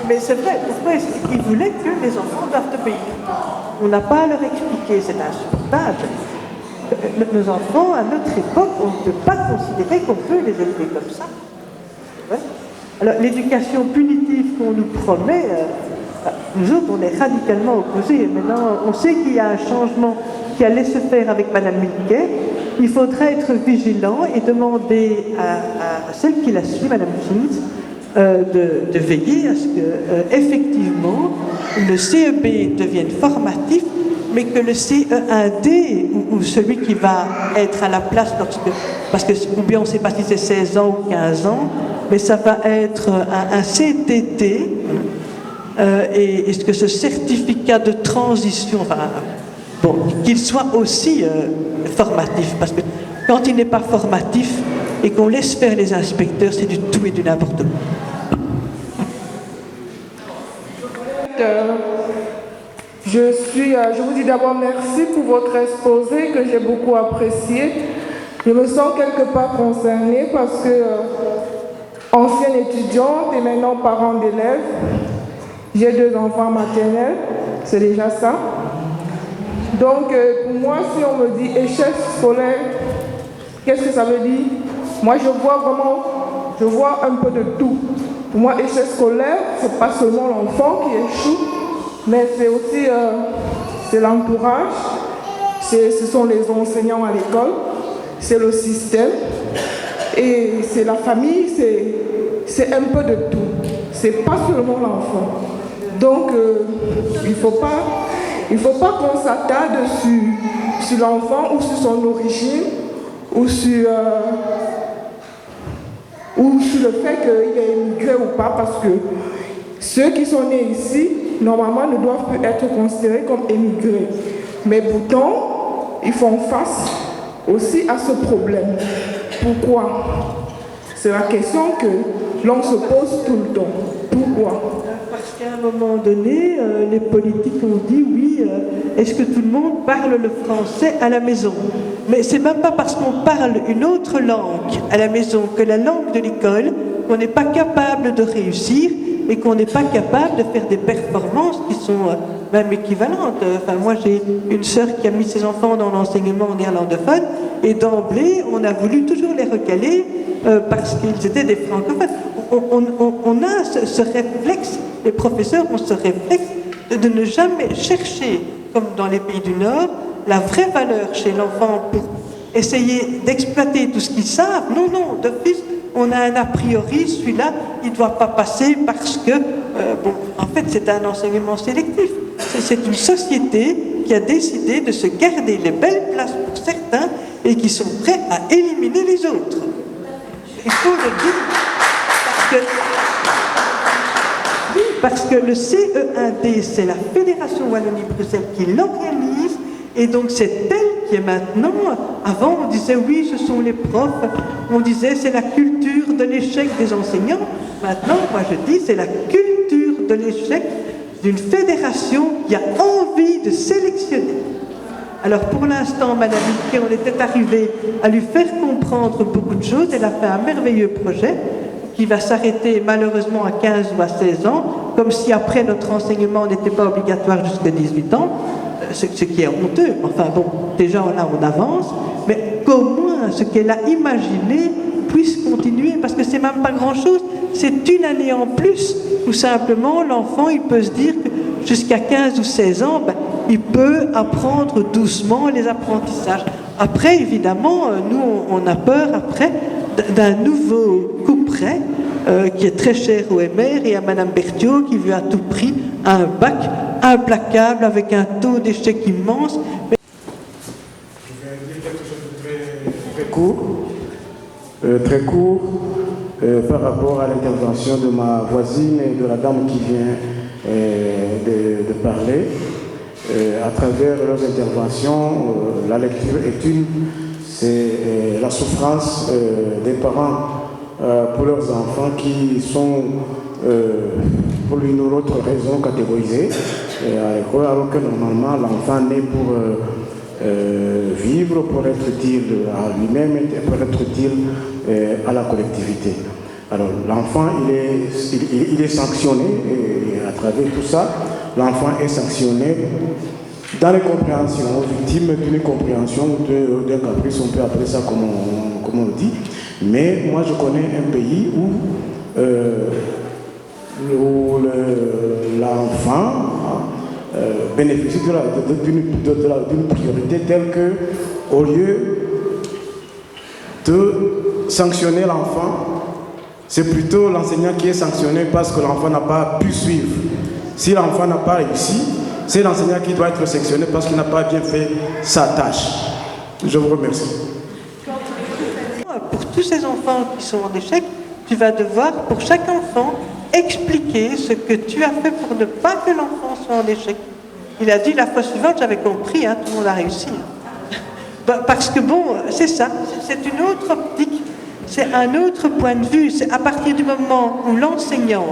Mais c'est vrai, pourquoi il voulait que les enfants doivent obéir. On n'a pas à leur expliquer, c'est insupportable. Nos enfants, à notre époque, on ne peut pas considérer qu'on peut les élever comme ça. Ouais. Alors, l'éducation punitive qu'on nous promet, nous autres, on est radicalement opposés. Maintenant, on sait qu'il y a un changement qui allait se faire avec Madame Milquet. Il faudra être vigilant et demander à celle qui la suit, Madame Schultz, de veiller à ce que, effectivement, le CEB devienne formatif, mais que le CE1D, ou celui qui va être à la place, parce que ou bien on ne sait pas si c'est 16 ans ou 15 ans, mais ça va être un CTT, et est-ce que ce certificat de transition, qu'il soit aussi formatif, parce que quand il n'est pas formatif et qu'on laisse faire les inspecteurs, c'est du tout et du n'importe quoi. Je vous dis d'abord merci pour votre exposé que j'ai beaucoup apprécié. Je me sens quelque part concernée parce que ancienne étudiante et maintenant parent d'élèves, j'ai 2 enfants maternels, c'est déjà ça. Donc pour moi, si on me dit échec scolaire, qu'est-ce que ça veut dire? Moi je vois un peu de tout. Pour moi, échec scolaire, c'est pas seulement l'enfant qui échoue, mais c'est aussi c'est l'entourage, ce sont les enseignants à l'école, c'est le système, et c'est la famille, c'est un peu de tout. C'est pas seulement l'enfant. Donc, il faut pas qu'on s'attarde sur l'enfant ou sur son origine ou sur le fait qu'il est immigré ou pas, parce que ceux qui sont nés ici, normalement, ne doivent plus être considérés comme émigrés. Mais pourtant, ils font face aussi à ce problème. Pourquoi? C'est la question que l'on se pose tout le temps. Pourquoi? Parce qu'à un moment donné, les politiques ont dit oui, est-ce que tout le monde parle le français à la maison? Mais c'est même pas parce qu'on parle une autre langue à la maison que la langue de l'école qu'on n'est pas capable de réussir et qu'on n'est pas capable de faire des performances qui sont même équivalentes. Enfin, moi, j'ai une sœur qui a mis ses enfants dans l'enseignement néerlandophone et d'emblée, on a voulu toujours les recaler parce qu'ils étaient des francophones. On a ce réflexe, les professeurs ont ce réflexe de ne jamais chercher, comme dans les pays du Nord, la vraie valeur chez l'enfant pour essayer d'exploiter tout ce qu'ils savent. Non, d'office, on a un a priori, celui-là, il ne doit pas passer parce que, en fait, c'est un enseignement sélectif. C'est une société qui a décidé de se garder les belles places pour certains et qui sont prêts à éliminer les autres. Il faut le dire parce que le CE1D, c'est la Fédération Wallonie-Bruxelles qui l'organise, et donc c'est elle qui est maintenant. Avant, on disait oui, ce sont les profs, on disait c'est la culture de l'échec des enseignants. Maintenant, moi je dis c'est la culture de l'échec d'une fédération qui a envie de sélectionner. Alors pour l'instant, Madame Milquet, on était arrivé à lui faire comprendre beaucoup de choses. Elle a fait un merveilleux projet qui va s'arrêter malheureusement à 15 ou à 16 ans, comme si après notre enseignement n'était pas obligatoire jusqu'à 18 ans, ce qui est honteux. Enfin bon, déjà là on avance, mais qu'au moins ce qu'elle a imaginé puisse continuer, parce que c'est même pas grand-chose, c'est une année en plus, où simplement l'enfant il peut se dire que jusqu'à 15 ou 16 ans, il peut apprendre doucement les apprentissages. Après, évidemment, nous on a peur après d'un nouveau couperet qui est très cher au MR et à Madame Berthiaud qui veut à tout prix un bac implacable avec un taux d'échec immense. Je vais dire quelque chose de très court par rapport à l'intervention de ma voisine et de la dame qui vient de parler. À travers leurs interventions, la lecture est c'est la souffrance des parents pour leurs enfants qui sont, pour l'une ou l'autre raison, catégorisés à l'école, alors que normalement l'enfant naît pour vivre, pour être utile à lui-même et pour être utile à la collectivité. Alors l'enfant, il est sanctionné et à travers tout ça, l'enfant est sanctionné dans les compréhensions, victime d'une compréhension ou d'un caprice, on peut appeler ça comme on le dit. Mais moi je connais un pays où l'enfant bénéficie d'une priorité telle que, au lieu de sanctionner l'enfant, c'est plutôt l'enseignant qui est sanctionné parce que l'enfant n'a pas pu suivre. Si l'enfant n'a pas réussi, c'est l'enseignant qui doit être sanctionné parce qu'il n'a pas bien fait sa tâche. Je vous remercie. Pour tous ces enfants qui sont en échec, tu vas devoir, pour chaque enfant, expliquer ce que tu as fait pour ne pas que l'enfant soit en échec. Il a dit la fois suivante, j'avais compris, hein, tout le monde a réussi. Parce que bon, c'est ça, c'est une autre optique, c'est un autre point de vue. C'est à partir du moment où l'enseignant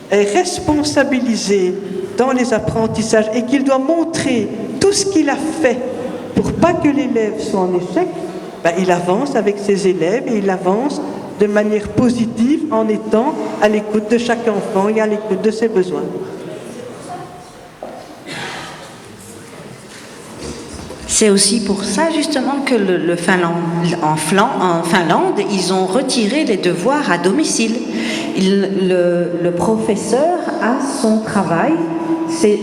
est responsabilisé dans les apprentissages et qu'il doit montrer tout ce qu'il a fait pour pas que l'élève soit en échec, il avance avec ses élèves et il avance de manière positive en étant à l'écoute de chaque enfant et à l'écoute de ses besoins. C'est aussi pour ça justement que en Finlande, ils ont retiré les devoirs à domicile. Le professeur a son travail, c'est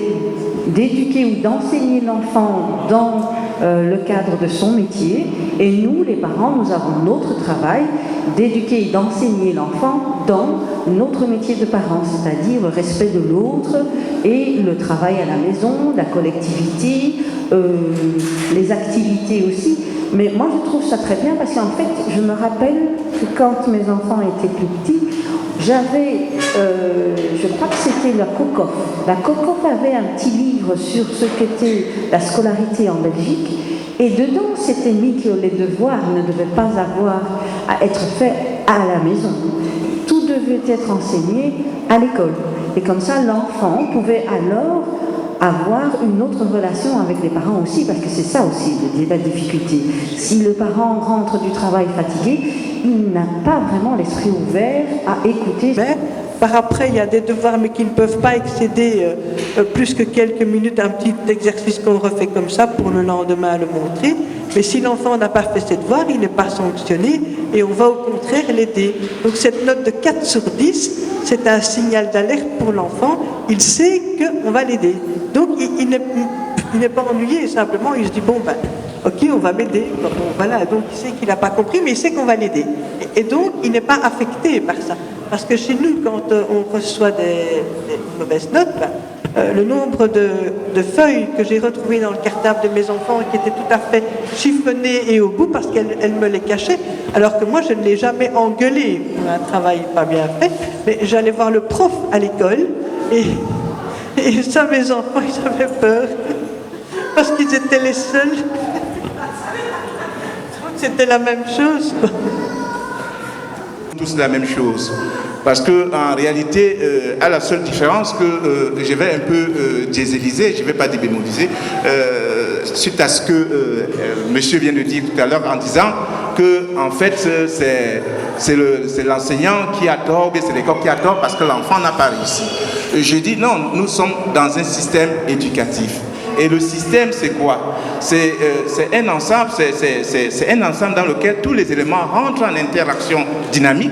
d'éduquer ou d'enseigner l'enfant dans le cadre de son métier, et nous, les parents, nous avons notre travail d'éduquer et d'enseigner l'enfant dans notre métier de parents, c'est-à-dire le respect de l'autre et le travail à la maison, la collectivité, les activités aussi. Mais moi, je trouve ça très bien parce qu'en fait, je me rappelle que quand mes enfants étaient plus petits, j'avais, je crois que c'était la COCOF. La COCOF avait un petit livre sur ce qu'était la scolarité en Belgique. Et dedans, c'était mis que les devoirs ne devaient pas avoir à être faits à la maison. Tout devait être enseigné à l'école. Et comme ça, l'enfant pouvait alors avoir une autre relation avec les parents aussi, parce que c'est ça aussi la difficulté. Si le parent rentre du travail fatigué, il n'a pas vraiment l'esprit ouvert à écouter. Par après, il y a des devoirs, mais qui ne peuvent pas excéder plus que quelques minutes, un petit exercice qu'on refait comme ça pour le lendemain le montrer. Mais si l'enfant n'a pas fait ses devoirs, il n'est pas sanctionné et on va au contraire l'aider. Donc cette note de 4 sur 10, c'est un signal d'alerte pour l'enfant. Il sait qu'on va l'aider. Donc il n'est pas ennuyé, simplement il se dit, ok, on va m'aider. Voilà, donc il sait qu'il n'a pas compris, mais il sait qu'on va l'aider. Et donc il n'est pas affecté par ça. Parce que chez nous, quand on reçoit des mauvaises notes, le nombre de feuilles que j'ai retrouvées dans le cartable de mes enfants qui étaient tout à fait chiffonnées et au bout parce qu'elle me les cachait, alors que moi je ne l'ai jamais engueulé pour un travail pas bien fait, mais j'allais voir le prof à l'école et ça, mes enfants, ils avaient peur parce qu'ils étaient les seuls. C'était la même chose, quoi. Tous la même chose. Parce qu'en réalité, à la seule différence que je vais un peu dieseliser, je ne vais pas débémoliser, suite à ce que monsieur vient de dire tout à l'heure en disant que en fait c'est l'enseignant qui a tort, c'est l'école qui a tort parce que l'enfant n'a pas réussi. Je dis non, nous sommes dans un système éducatif. Et le système, c'est quoi? C'est un ensemble, c'est un ensemble dans lequel tous les éléments rentrent en interaction dynamique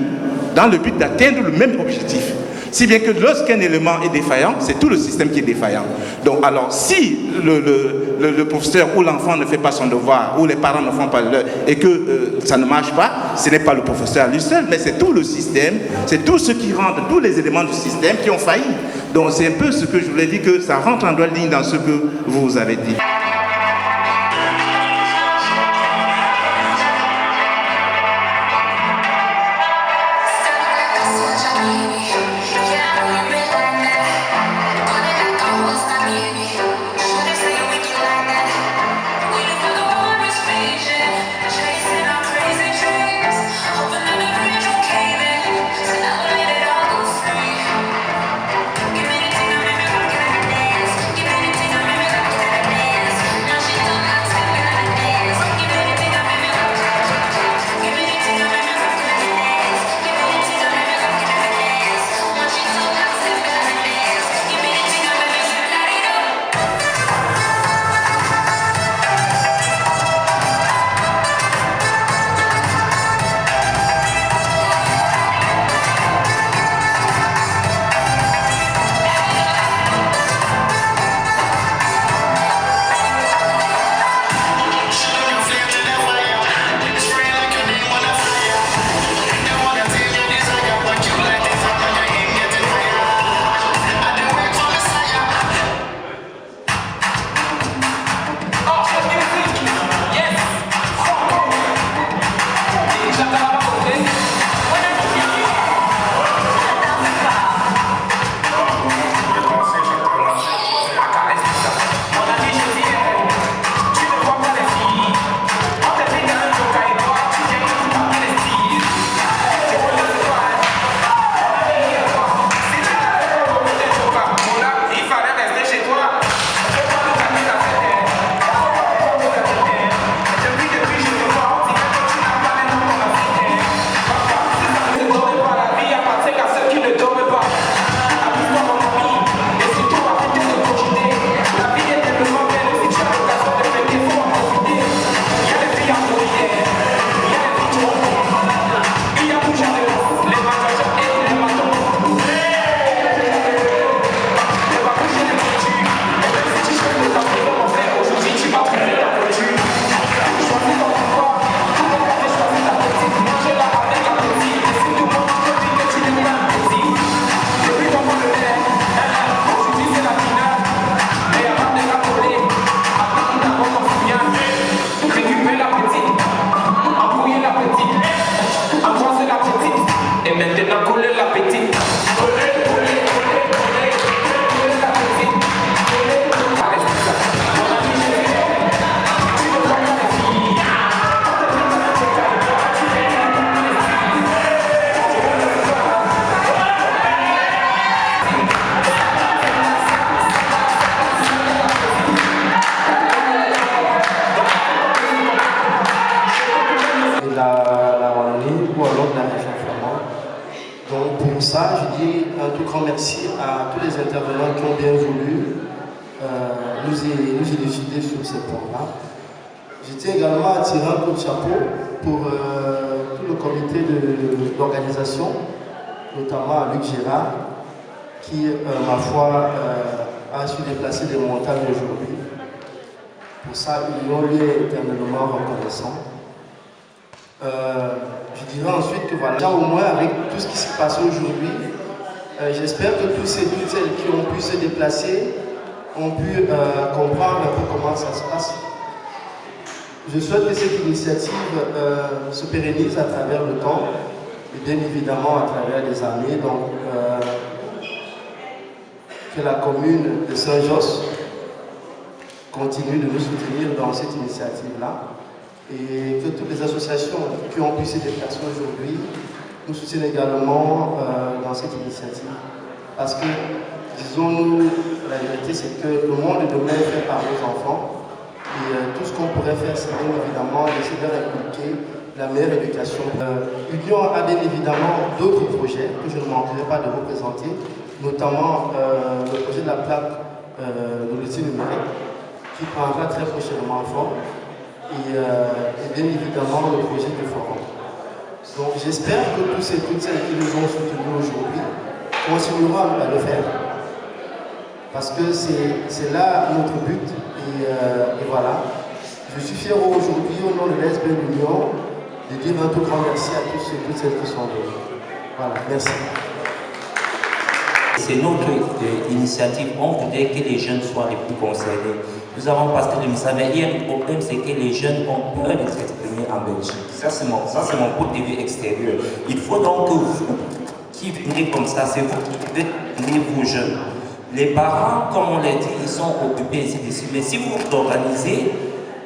dans le but d'atteindre le même objectif. Si bien que lorsqu'un élément est défaillant, c'est tout le système qui est défaillant. Donc alors, si le professeur ou l'enfant ne fait pas son devoir, ou les parents ne font pas leur, et que ça ne marche pas, ce n'est pas le professeur lui seul, mais c'est tout le système, c'est tout ce qui rentre, tous les éléments du système qui ont failli. Donc c'est un peu ce que je voulais dire, que ça rentre en droite ligne dans ce que vous avez dit. Give me the thing I make me rock in the dance. ou alors de la région flamande. Donc pour ça, je dis un tout grand merci à tous les intervenants qui ont bien voulu nous élucider sur ces points-là. Je tiens également à tirer un coup de chapeau pour tout le comité d'organisation, notamment à Luc Gérard, qui, ma foi, a su déplacer des montagnes aujourd'hui. Pour ça, ils ont lieu éternellement reconnaissant. Je dirais ensuite que voilà, au moins avec tout ce qui s'est passé aujourd'hui, j'espère que toutes celles qui ont pu se déplacer ont pu comprendre un peu comment ça se passe. Je souhaite que cette initiative se pérennise à travers le temps et bien évidemment à travers les années. Donc, que la commune de Saint-Josse continue de nous soutenir dans cette initiative-là et que toutes les associations qui ont pu se déplacer aujourd'hui nous soutiennent également dans cette initiative. Parce que, disons-nous, la vérité c'est que le monde de demain est fait par nos enfants. Et tout ce qu'on pourrait faire, c'est bien évidemment d'essayer de leur inculquer la meilleure éducation. Union a bien évidemment d'autres projets que je ne manquerai pas de vous présenter, notamment le projet de la plaque de l'outil numérique qui prendra très prochainement forme et bien évidemment le projet du forum. Donc j'espère que tous et toutes celles qui nous ont soutenus aujourd'hui continueront à le faire parce que c'est là notre but. Et voilà, je suis fier aujourd'hui au nom de l'ESBL Union de dire un tout grand merci à tous et toutes celles qui sont venus. Voilà, merci. C'est notre initiative, on voudrait que les jeunes soient les plus concernés. Nous avons passé le message, mais il y a un problème, c'est que les jeunes ont peur de s'exprimer en Belgique. Ça, c'est mon point de vue extérieur. Il faut donc que vous, qui venez comme ça, c'est vous qui devez venir vos jeunes. Les parents, comme on l'a dit, ils sont occupés ici. Mais si vous vous organisez,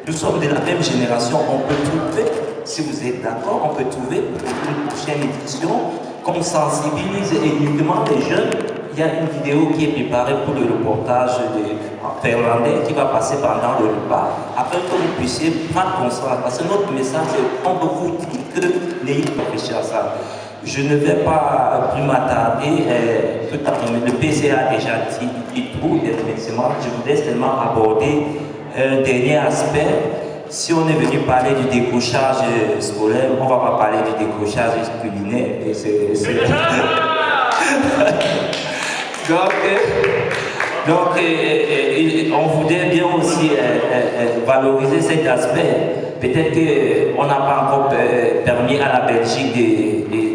nous sommes de la même génération, on peut trouver, si vous êtes d'accord, on peut trouver pour une prochaine édition qu'on sensibilise uniquement les jeunes. Il y a une vidéo qui est préparée pour le reportage de Ferlandais qui va passer pendant le repas, afin que vous puissiez prendre conscience. Parce que notre message, c'est qu'on peut vous dire que n'ayez pas réfléchi à ça. Je ne vais pas plus m'attarder, le PCA a déjà dit tout, effectivement. Je voudrais seulement aborder un dernier aspect. Si on est venu parler du décrochage scolaire, on ne va pas parler du décrochage culinaire. Donc, on voudrait bien aussi valoriser cet aspect. Peut-être qu'on n'a pas encore permis à la Belgique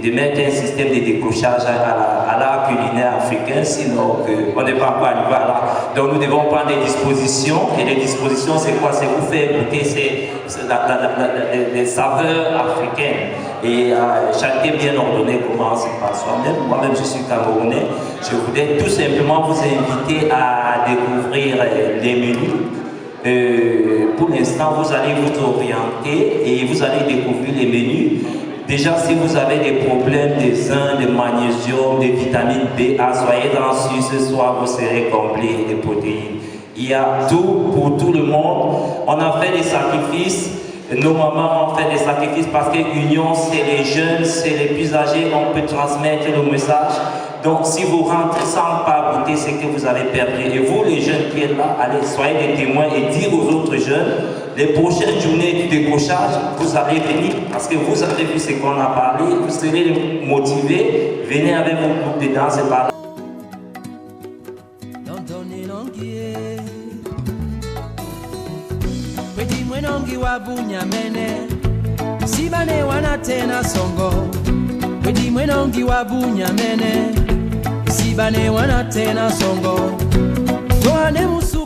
de mettre un système de décrochage à l'art culinaire africain, sinon on n'est pas encore arrivé à là. Donc nous devons prendre des dispositions. Et les dispositions, c'est quoi? C'est vous faire goûter les saveurs africaines. Et chacun bien ordonné commence par soi-même. Moi-même, je suis camerounais. Je voudrais tout simplement vous inviter à découvrir les menus. Pour l'instant, vous allez vous orienter et vous allez découvrir les menus. Déjà, si vous avez des problèmes de zinc, de magnésium, de vitamine BA, soyez dans ce soir, vous serez complet de protéines. Il y a tout pour tout le monde. On a fait des sacrifices. Nos mamans ont fait des sacrifices parce que l'union, c'est les jeunes, c'est les plus âgés, on peut transmettre le message. Donc si vous rentrez sans pas goûter ce que vous avez perdu, et vous les jeunes qui êtes là, allez, soyez des témoins et dire aux autres jeunes, les prochaines journées du décrochage, vous allez venir, parce que vous avez vu ce qu'on a parlé, vous serez motivés, venez avec vos groupes de danse et parler. Mwenongi wa bunyamene sibane wana tena songo wedi mwenongi wa bunyamene sibane wana tena songo toane musu